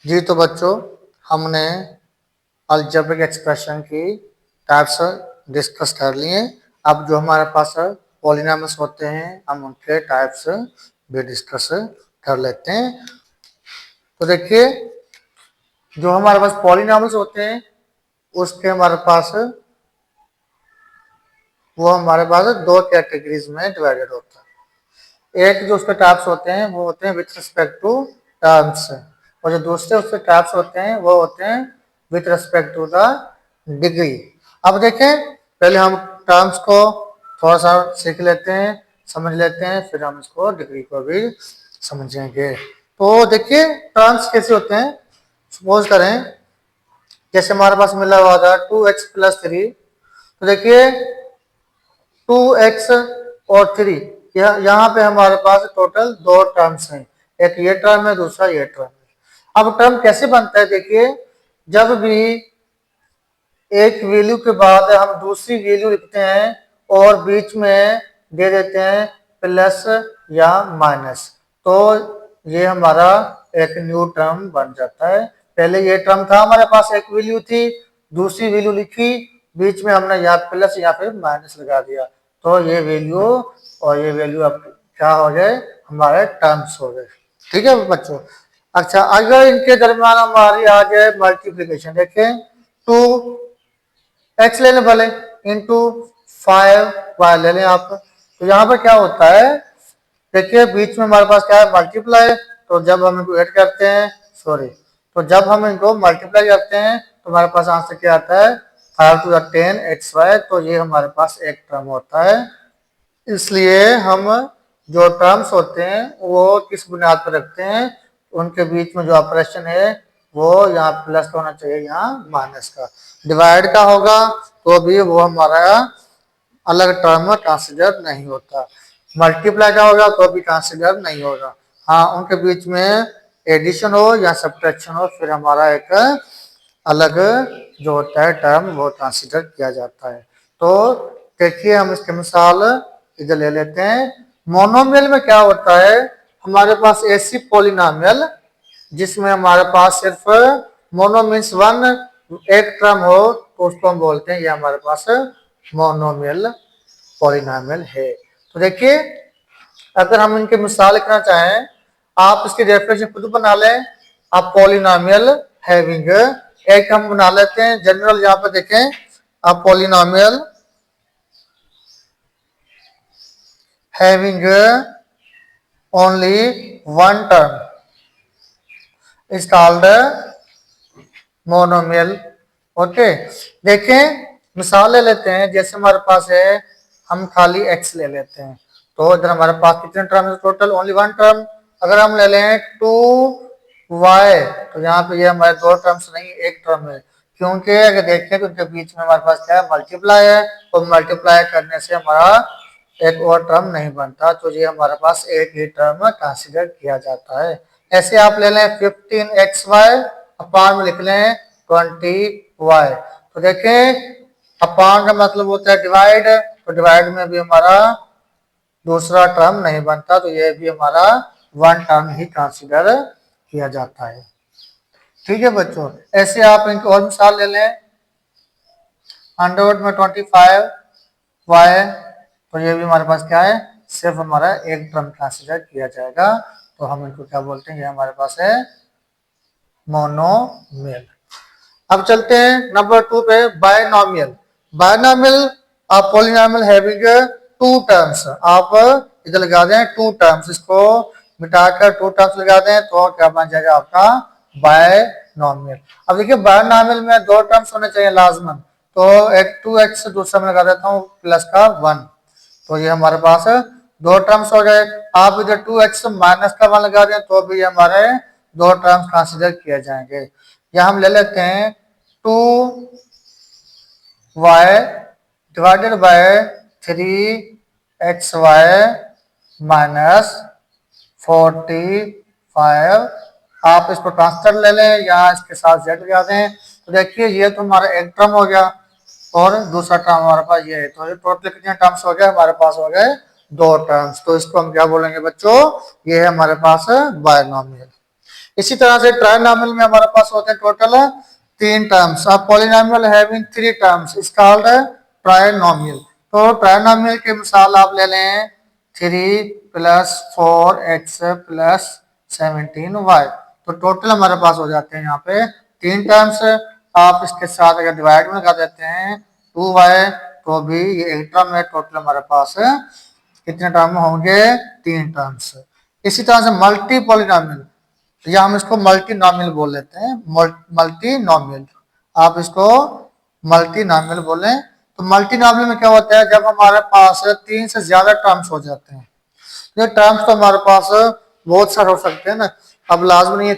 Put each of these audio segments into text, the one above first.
जी तो बच्चों, हमने अलजेब्रिक एक्सप्रेशन की टाइप्स डिस्कस कर लिए। अब जो हमारे पास पॉलिनॉमियल्स होते हैं हम उनके टाइप्स भी डिस्कस कर लेते हैं। तो देखिए, जो हमारे पास पॉलिनॉमियल्स होते हैं उसके हमारे पास दो कैटेगरीज में डिवाइडेड होता है। एक जो उसके टाइप्स होते हैं वो होते हैं विथ रिस्पेक्ट टू टर्म्स, और जो दूसरे उसके टाइप्स होते हैं वो होते हैं with respect to the degree. अब देखें, पहले हम टर्म्स को थोड़ा सा सीख लेते हैं, समझ लेते हैं, फिर हम इसको डिग्री को भी समझेंगे। तो देखिए, टर्म्स कैसे होते हैं। सपोज करें, जैसे हमारे पास मिला हुआ था 2x+3, तो देखिए 2x और 3, यहाँ पे हमारे पास टोटल दो टर्म्स हैं, एक ये टर्म है, दूसरा ये टर्म है। अब टर्म कैसे बनता है, देखिए, जब भी एक वैल्यू के बाद हम दूसरी वैल्यू लिखते हैं और बीच में दे देते हैं प्लस या माइनस, तो ये हमारा एक न्यू टर्म बन जाता है। पहले ये टर्म था, हमारे पास एक वैल्यू थी, दूसरी वैल्यू लिखी, बीच में हमने यहाँ प्लस या फिर माइनस लगा दिया, तो ये वैल्यू और ये वैल्यू अब क्या हो गए, हमारे टर्म्स हो गए। ठीक है बच्चों। अच्छा, अगर इनके दरम्यान हमारी आ जाए मल्टीप्लीकेशन, देखें 2x लेने वाले इंटू 5y ले लें आप, तो यहाँ पर क्या होता है, देखिए बीच में हमारे पास क्या है, मल्टीप्लाई, तो जब हम इनको ऐड करते हैं, तो जब हम इनको मल्टीप्लाई करते हैं तो हमारे पास आंसर क्या आता है, 5 to the 10xy, तो ये हमारे पास एक टर्म होता है। इसलिए हम जो टर्म्स होते हैं वो किस बुनियाद पर रखते हैं, उनके बीच में जो ऑपरेशन है वो यहाँ प्लस का होना चाहिए, यहाँ माइनस का। डिवाइड का होगा तो भी वो हमारा अलग टर्म कंसिडर नहीं होता, मल्टीप्लाई का होगा तो भी कंसिडर नहीं होगा। हाँ, उनके बीच में एडिशन हो या सब्ट्रैक्शन हो, फिर हमारा एक अलग जो होता है टर्म वो कंसिडर किया जाता है। तो देखिए, हम इसके मिसाल इधर ले लेते हैं। मोनोमियल में क्या होता है, हमारे पास ऐसी पॉलिनॉमियल जिसमें हमारे पास सिर्फ मोनो मीन्स वन, एक टर्म हो, तो उसको हम बोलते हैं ये हमारे पास मोनोमियल पॉलिनॉमियल है। तो देखिए, अगर हम इनके मिसाल लिखना चाहें, आप इसकी डेफिनेशन खुद बना लें। आप पॉलिनॉमियल हैविंग, एक हम बना लेते हैं जनरल, यहाँ पे देखें, आप polynomial having only one term is called monomial. Okay, देखें मिसाल ले लेते हैं, जैसे हमारे पास है, हम खाली x ले लेते हैं, तो इधर हमारे पास कितने टर्म है, टोटल ओनली वन टर्म। अगर हम ले लें 2y, तो यहाँ पे ये हमारे दो टर्म्स नहीं, एक टर्म है, क्योंकि अगर देखें तो उनके बीच में हमारे पास क्या है, मल्टीप्लाई है, और मल्टीप्लाई करने से हमारा एक और टर्म नहीं बनता, तो ये हमारे पास एक ही टर्म कंसिडर किया जाता है। ऐसे आप ले लें 15xy, अपान में लिख लें 20y, तो देखें अपान का मतलब होता है डिवाइड, तो डिवाइड में भी हमारा दूसरा टर्म नहीं बनता, तो ये भी हमारा वन टर्म ही कंसिडर किया जाता है। ठीक है बच्चों, ऐसे आप इनकी और मिसाल ले लें, 100 में 25y, तो ये भी हमारे पास क्या है, सिर्फ हमारा एक टर्म कंसिडर किया जाएगा, तो हम इनको क्या बोलते हैं, ये हमारे पास है मोनोमियल। अब चलते हैं नंबर 2 पे, बायनॉमियल। बायनॉमियल आप पॉलिनॉमियल हैविंग टू टर्म्स, आप इधर लगा दें टू टर्म्स, इसको मिटाकर टू टर्म्स लगा दें, तो क्या बन जाएगा आपका बायनॉमियल। अब देखिए, बायनॉमियल में दो टर्म्स होने चाहिए लाजमन, तो एक 2x दूसरा में लगा देता हूँ प्लस का 1, तो ये हमारे पास दो टर्म्स हो गए। आप इधर 2x माइनस का 1 लगा दें तो भी हमारे दो टर्म्स कंसिडर किए जाएंगे। या हम ले लेते हैं 2y divided by 3xy minus 45, आप इसको ट्रांसफर ले लें या इसके साथ z लगा दें, तो देखिए ये तो हमारा एक टर्म हो गया और दूसरा टर्म हमारे पास ये है, तो टोटल कितने टर्म्स हो गए, हमारे पास हो गए दो टर्म्स, तो इसको हम क्या बोलेंगे बच्चों, ये है हमारे पास बायनॉमियल। इसी तरह से ट्राइनॉमियल में हमारे पास होते हैं टोटल 3 टर्म्स। अब polynomial having 3 terms is called trinomial. तो ट्राइनॉमियल की मिसाल आप ले लें 3 + 4x + 17y। तो टोटल हमारे पास हो जाते हैं यहाँ पे 3 टर्म्स। आप इसके साथ अगर डिवाइड में लगा देते हैं 2y तो भी ये एक टर्म है। टोटल हमारे पास कितने टर्म होंगे? 3 टर्म्स। इसी तरह से मल्टी पॉलिनॉमियल या हम इसको मल्टी नॉमियल बोल लेते हैं। मल्टी नॉमियल आप इसको मल्टी नॉमियल बोलें। तो मल्टी नॉमियल में क्या होता है? जब हमारे पास 3 से ज्यादा टर्म्स हो जाते हैं। ये टर्म्स तो हमारे पास बहुत सारे हो सकते हैं ना। अब लाजमी नहीं है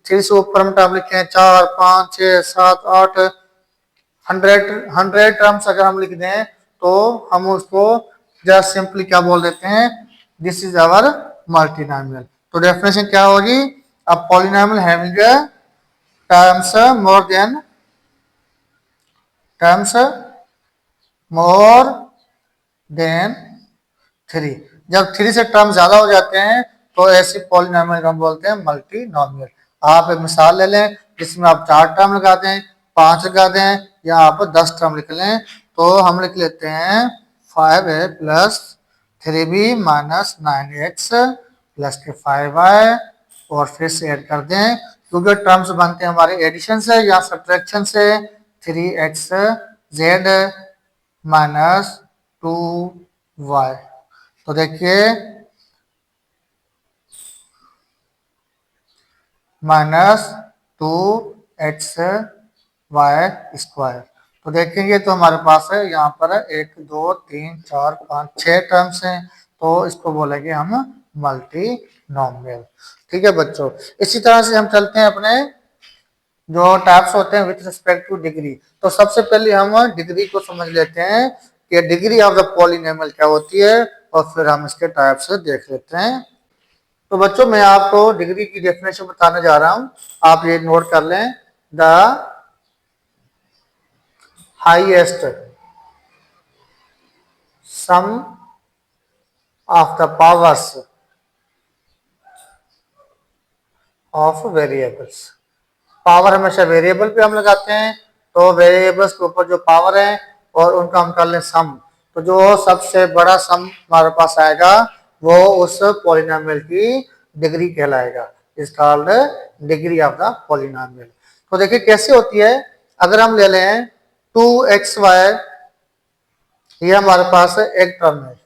3 से ऊपर हम टर्म लिखे हैं 4 5 6 7 8 100 टर्म्स अगर हम लिख दें तो हम उसको जस्ट सिंपली क्या बोल देते हैं? This is our multinomial. तो डेफिनेशन क्या होगी? A polynomial having terms more than 3। जब 3 से टर्म ज्यादा हो जाते हैं तो ऐसी पॉलिनॉमियल हम बोलते हैं मल्टीनॉमियल। आप एक मिसाल ले लें जिसमें आप 4 टर्म लगा दें, 5 लगा दें या आप 10 टर्म लिख लें। तो हम लिख लेते हैं 5a + 3b - 9x + 5y और फिर से ऐड कर दें क्योंकि टर्म्स बनते हैं हमारे एडिशन से या सब्ट्रैक्शन से। 3xz - 2y। तो देखिए -2xy²। तो देखेंगे तो हमारे पास है यहाँ पर 1 2 3 4 5 6 टर्म्स हैं। तो इसको बोलेंगे हम मल्टीनॉमियल। ठीक है बच्चों। इसी तरह से हम चलते हैं अपने जो टाइप्स होते हैं विथ रिस्पेक्ट टू डिग्री। तो सबसे पहले हम डिग्री को समझ लेते हैं कि डिग्री ऑफ द पॉलिनॉमियल क्या होती है और फिर हम इसके टाइप्स देख लेते हैं। तो बच्चों मैं आपको डिग्री की डेफिनेशन बताने जा रहा हूं, आप ये नोट कर लें। The highest sum of the powers of variables. Power हमेशा वेरिएबल पे हम लगाते हैं। तो वेरिएबल्स के ऊपर जो पावर है और उनका हम कर लें सम। तो जो सबसे बड़ा सम हमारे पास आएगा वो उस पॉलिनॉमियल की डिग्री कहलाएगा। Is called degree of the polynomial. तो देखिए कैसे होती है। अगर हम ले लें 2xy, ये हमारे पास एक टर्म है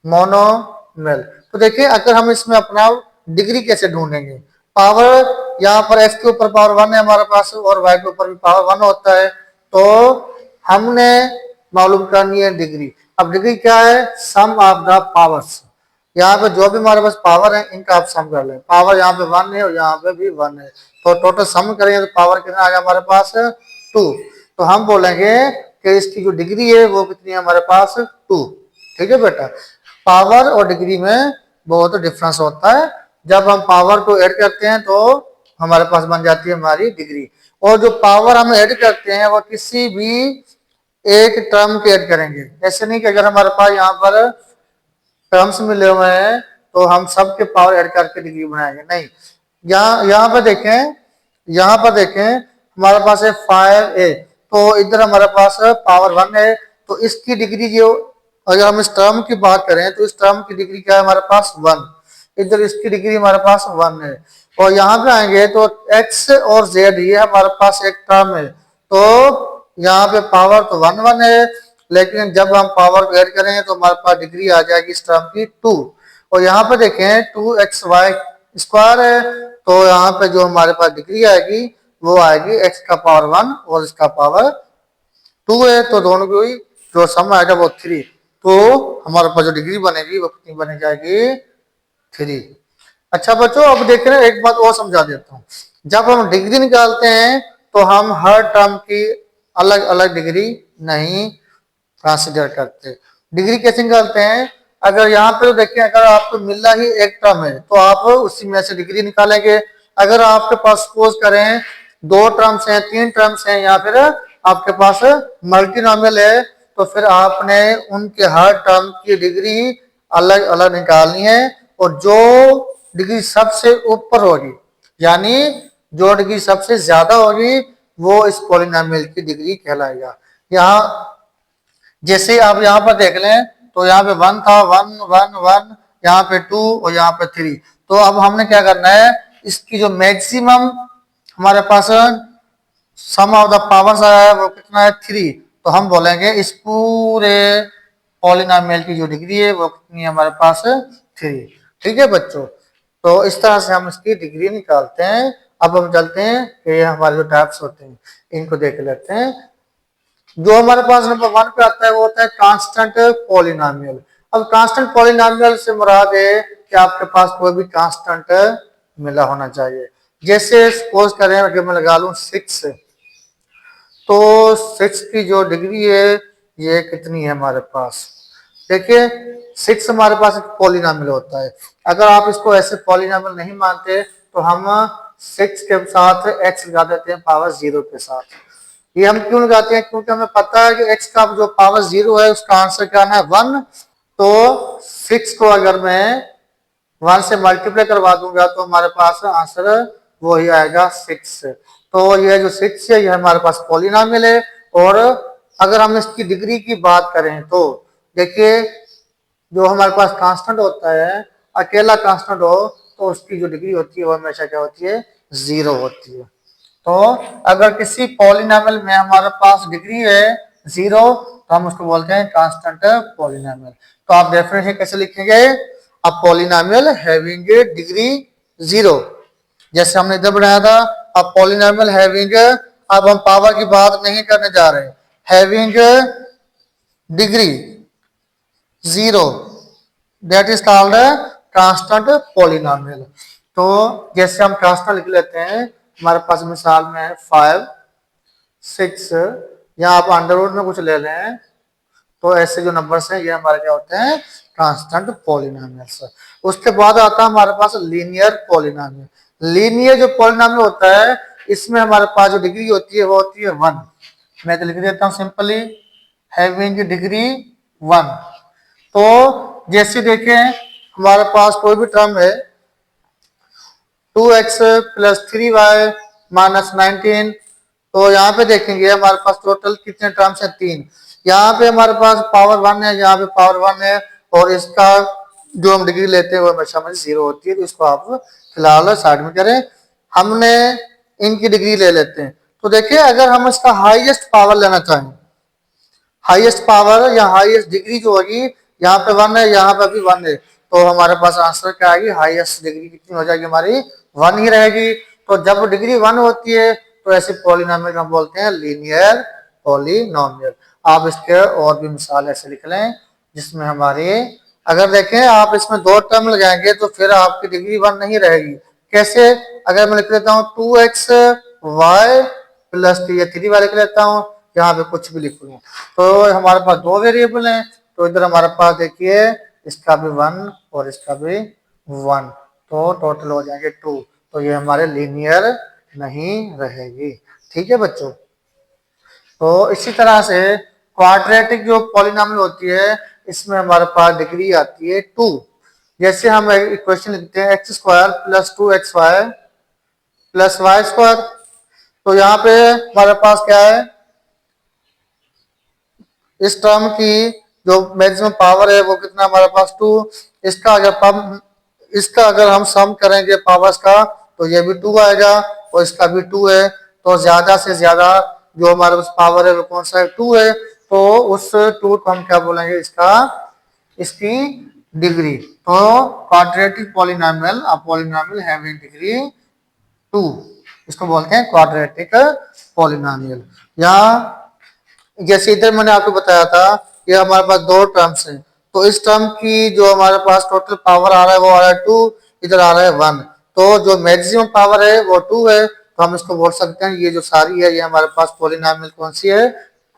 मोनोमियल। तो देखिए अगर हम इसमें अपना डिग्री कैसे ढूंढेंगे? पावर यहाँ पर x के ऊपर पावर 1 है हमारे पास और y के ऊपर भी पावर 1 होता है। तो हमने मालूम करनी है डिग्री। अब डिग्री क्या है? सम ऑफ द पावर्स। यहाँ पे जो भी हमारे पास पावर है इनका आप सम कर लें। पावर यहाँ पे 1 है और यहाँ पे भी 1 है। तो टोटल सम करेंगे तो पावर कितना आ गया हमारे पास? 2। तो हम बोलेंगे कि इसकी जो डिग्री है वो कितनी है हमारे पास? 2। ठीक है बेटा। पावर और डिग्री में बहुत डिफरेंस होता है। जब हम पावर को ऐड करते हैं तो हमारे पास बन जाती है हमारी डिग्री। और जो पावर हम ऐड करते हैं वो किसी भी एक टर्म के ऐड करेंगे। ऐसे नहीं कि अगर हमारे पास यहाँ पर टर्म्स मिले हुए हैं तो हम सबके पावर ऐड करके डिग्री बनाएंगे, नहीं। यहाँ पर देखें हमारे पास है 5a। तो इधर हमारे पास पावर 1 है। तो इसकी डिग्री जो अगर हम इस टर्म की बात करें तो इस टर्म की डिग्री क्या है हमारे पास? 1। इधर इसकी डिग्री हमारे पास 1 है। और यहाँ पे आएंगे तो x और z ये हमारे पास एक टर्म है। तो यहाँ पे पावर तो 1 1 है लेकिन जब हम पावर को ऐड करेंगे तो हमारे पास डिग्री आ जाएगी इस टर्म की 2। और यहाँ पे देखें 2xy² है। तो यहाँ पे जो हमारे पास डिग्री आएगी वो आएगी x का पावर 1 और इसका पावर 2 है। तो दोनों की जो सम आएगा वो 3। तो हमारे पास जो डिग्री बनेगी वो कितनी बन जाएगी? 3। अच्छा बच्चों अब देख रहे हैं एक बात और समझा देता हूँ। जब हम डिग्री निकालते हैं तो हम हर टर्म की अलग अलग डिग्री नहीं कंसिडर करते। डिग्री कैसे निकालते हैं? अगर यहाँ पे देखिए अगर आपको मिलना ही एक टर्म है तो आप उसी में से डिग्री निकालेंगे। अगर आपके पास सपोज करें 2 टर्म्स हैं 3 टर्म्स हैं या फिर आपके पास मल्टीनॉमियल है तो फिर आपने उनके हर टर्म की डिग्री अलग अलग निकालनी है। और जो डिग्री सबसे ऊपर होगी यानी जो डिग्री सबसे ज्यादा होगी वो इस पॉलिनोमियल की डिग्री कहलाएगा। यहाँ जैसे आप यहाँ पर देख लें तो यहाँ पे 1 था, 1 1 1, यहाँ पे 2 और यहाँ पे 3। तो अब हमने क्या करना है, इसकी जो मैक्सिमम हमारे पास सम ऑफ द पावर्स आया है वो कितना है, 3। तो हम बोलेंगे इस पूरे पॉलिनोमियल की जो डिग्री है वो कितनी है हमारे पास, 3। ठीक है बच्चों, तो इस तरह से हम इसकी डिग्री निकालते हैं। अब हम चलते हैं कि ये हमारे जो टाइप्स होते हैं इनको देख लेते हैं। जो हमारे पास नंबर 1 पे आता है वो होता है कांस्टेंट पॉलिनोमियल। अब कांस्टेंट पॉलिनोमियल से मुराद है कि आपके पास कोई भी कांस्टेंट मिला होना चाहिए। जैसे सपोज करें अगर मैं लगा लूं 6, तो 6 की जो डिग्री है ये कितनी है हमारे पास, देखिए 6 हमारे पास एक पॉलिनोमियल होता है। अगर आप इसको ऐसे पॉलिनोमियल नहीं मानते तो हम 6 के साथ x लगा देते हैं पावर 0 के साथ। ये हम क्यों लगाते हैं, क्योंकि हमें पता है कि x का जो पावर 0 है उसका आंसर क्या है, 1। तो 6 को अगर मैं 1 से मल्टीप्लाई करवा दूंगा तो हमारे पास आंसर वो ही आएगा 6। तो ये जो 6 है ये हमारे पास पॉलिनोमियल है। और अगर हम इसकी डिग्री की बात करें तो देखिए जो हमारे पास कांस्टेंट होता है, अकेला कांस्टेंट हो तो उसकी जो डिग्री होती है वो हमेशा क्या होती है, 0 होती है। तो अगर किसी पॉलिनोमियल में हमारे पास डिग्री है 0 तो हम उसको बोलते हैं कांस्टेंट पॉलिनोमियल। तो आप डेफिनेशन कैसे लिखेंगे, अ पॉलिनोमियल हैविंग डिग्री 0, जैसे हमने इधर बनाया था। अब पॉलिनोमियल हैविंग, अब हम पावर की बात नहीं करने जा रहे, having degree 0, that is called constant polynomial. तो जैसे हम कांस्टेंट लिख लेते हैं, हमारे पास मिसाल में है 5 6, या आप अंडरवुड में कुछ ले लें, तो ऐसे जो नंबर्स हैं ये हमारे क्या होते हैं, कांस्टेंट पॉलिनोमियल्स। उसके बाद आता है हमारे पास लीनियर पॉलिनोमियल। लीनियर जो पॉलिनोमियल होता है इसमें हमारे पास जो डिग्री होती है वो होती है 1। मैं तो लिख देता हूं सिंपली, हैविंग डिग्री 1। तो जैसे देखें हमारे पास कोई भी टर्म है 2x प्लस 3y माइनस 19, तो यहाँ पे देखेंगे हमारे पास टोटल कितने टर्म्स हैं, 3। यहाँ पे हमारे पास पावर 1 है, यहाँ पे पावर 1 है, और इसका जो हम डिग्री लेते हैं वो हमेशा में 0 होती है। तो इसको आप फिलहाल साइड में करें, हमने इनकी डिग्री ले लेते हैं। तो देखिए अगर हम इसका हाईएस्ट पावर लेना चाहें, हाईएस्ट पावर या हाईएस्ट डिग्री जो होगी, यहाँ पे 1 है, यहाँ पे भी 1 है, तो हमारे पास आंसर क्या आएगी, हाईएस्ट डिग्री कितनी हो जाएगी हमारी, 1 ही रहेगी। तो जब डिग्री 1 होती है तो ऐसे पॉलिनोमियल हम बोलते हैं लीनियर पॉलिनोमियल। आप इसके और भी मिसाल ऐसे लिख लें जिसमें हमारी, अगर देखें आप इसमें 2 टर्म लगाएंगे तो फिर आपकी डिग्री 1 नहीं रहेगी। कैसे, अगर मैं लिख लेता हूँ 2x y प्लस 3y लिख लेता हूँ, यहाँ पे कुछ भी लिखूंगा, तो हमारे पास 2 वेरिएबल हैं, तो इधर हमारे पास देखिए इसका भी 1 और इसका भी 1, तो टोटल हो जाएंगे 2। तो ये हमारे लीनियर नहीं रहेगी। ठीक है बच्चों, तो इसी तरह से क्वाड्रेटिक जो पॉलिनोमियल होती है इसमें हमारे पास डिग्री आती है 2। जैसे हम इक्वेशन लिखते हैं x square plus 2xy plus y square, तो यहाँ पे हमारे पास क्या है, इस टर्म की जो मैक्सिमम पावर है वो कितना हमारे पास 2। इसका अगर हम सम करेंगे पावर्स का तो ये भी 2 आएगा और इसका भी 2 है। तो ज्यादा से ज्यादा जो हमारे पास पावर है वो कौन सा है, 2 है। तो उस 2 को हम क्या बोलेंगे, इसका, इसकी डिग्री। तो quadratic polynomial, a polynomial having degree 2, इसको बोलते हैं क्वाड्रेटिक पॉलिनोमियल। यहाँ जैसे इधर मैंने आपको बताया था ये हमारे पास 2 टर्म्स हैं, तो इस टर्म की जो हमारे पास टोटल पावर आ रहा है वो आ रहा है 2, इधर आ रहा है 1। तो जो मैक्सिमम पावर है वो 2 है, तो हम इसको बोल सकते हैं ये जो सारी है ये हमारे पास पॉलिनोमियल कौन सी है,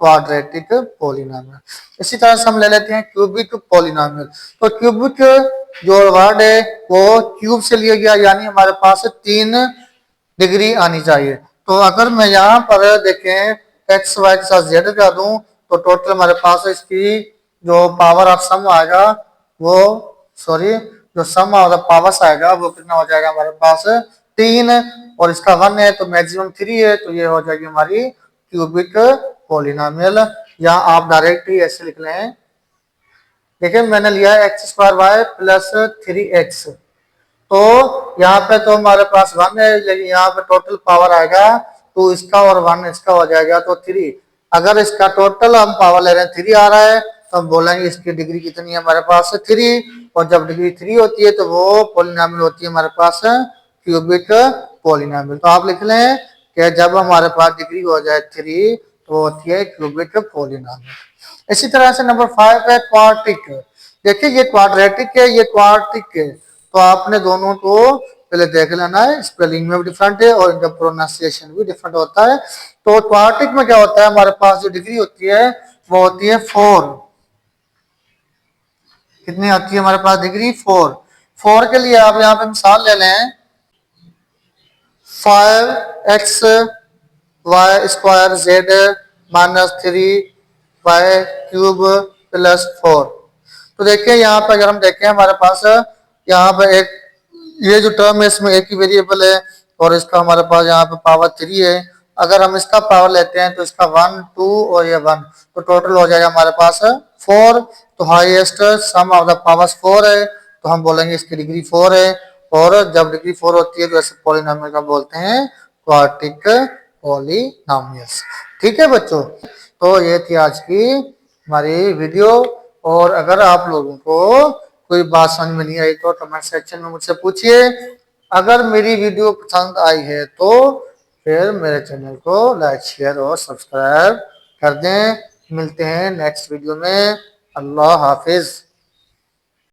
क्वाड्रेटिक पॉलिनोमियल। इसी तरह से हम ले लेते हैं क्यूबिक पॉलिनोमियल। तो क्यूबिक जो वर्ड है वो क्यूब से लिया गया, यानी हमारे पास 3 डिग्री आनी चाहिए। तो अगर मैं यहाँ पर देखें एक्स वाई के साथ जेड लगा दूं तो टोटल हमारे पास इसकी जो पावर ऑफ सम आएगा वो, सॉरी, जो सम ऑफ द पावर्स आएगा वो कितना हो जाएगा हमारे पास, 3 और इसका 1 है तो मैक्सिमम 3 है, तो ये हो जाएगी हमारी क्यूबिक पॉलिनोमियल। या आप डायरेक्ट ही ऐसे लिख लें, देखिए मैंने लिया है x square Y plus 3x, तो यहाँ पे तो हमारे पास 1 है, लेकिन यहाँ पे टोटल पावर आएगा 2 इसका और 1 इसका हो जाएगा तो 3। अगर इसका टोटल हम पावर ले रहे हैं 3 आ रहा है तो हम बोलेंगे इसकी डिग्री कितनी है हमारे पास 3, और जब डिग्री 3 होती है तो वो पॉलिनोमियल होती है हमारे पास क्यूबिक पॉलिनोमियल। तो आप लिख लें कि जब हमारे पास डिग्री हो जाए 3 तो होती है क्यूबिक पॉलिनोमियल। इसी तरह से नंबर 5 है क्वाड्रेटिक। देखिए ये क्वाड्रेटिक है, ये क्वाड्रेटिक है, तो आपने दोनों को पहले देख लेना है, स्पेलिंग में भी डिफरेंट है और इनका प्रोनाउंसिएशन भी डिफरेंट होता है। तो क्वाड्रेटिक में क्या होता है, हमारे पास जो डिग्री होती है वो होती है 4। कितनी होती है हमारे पास डिग्री 4। 4 के लिए आप यहाँ पे मिसाल ले लें, 5x Y square Z -3y³ +4। तो देखिए यहाँ पे अगर हम देखें हमारे पास यहाँ पे एक ये जो टर्म है इसमें एक ही वेरिएबल है और इसका हमारे पास यहाँ पे पावर 3 है। अगर हम इसका पावर लेते हैं तो इसका 1 2 और ये 1, तो टोटल हो जाएगा हमारे पास 4। तो highest sum of the powers 4 है, तो हम बोलेंगे इसकी डिग्री 4 है। और जब डिग्री 4 होती है तो ऐसे पॉलिनोमियल का बोलते हैं क्वाड्रेटिक पॉलिनोमियल्स। ठीक है बच्चों, तो ये थी आज की हमारी वीडियो। और अगर आप लोगों को कोई बात समझ में नहीं आई तो कमेंट सेक्शन में मुझसे पूछिए। अगर मेरी वीडियो पसंद आई है तो फिर मेरे चैनल को लाइक शेयर और सब्सक्राइब कर दें। मिलते हैं नेक्स्ट वीडियो में। अल्लाह हाफिज।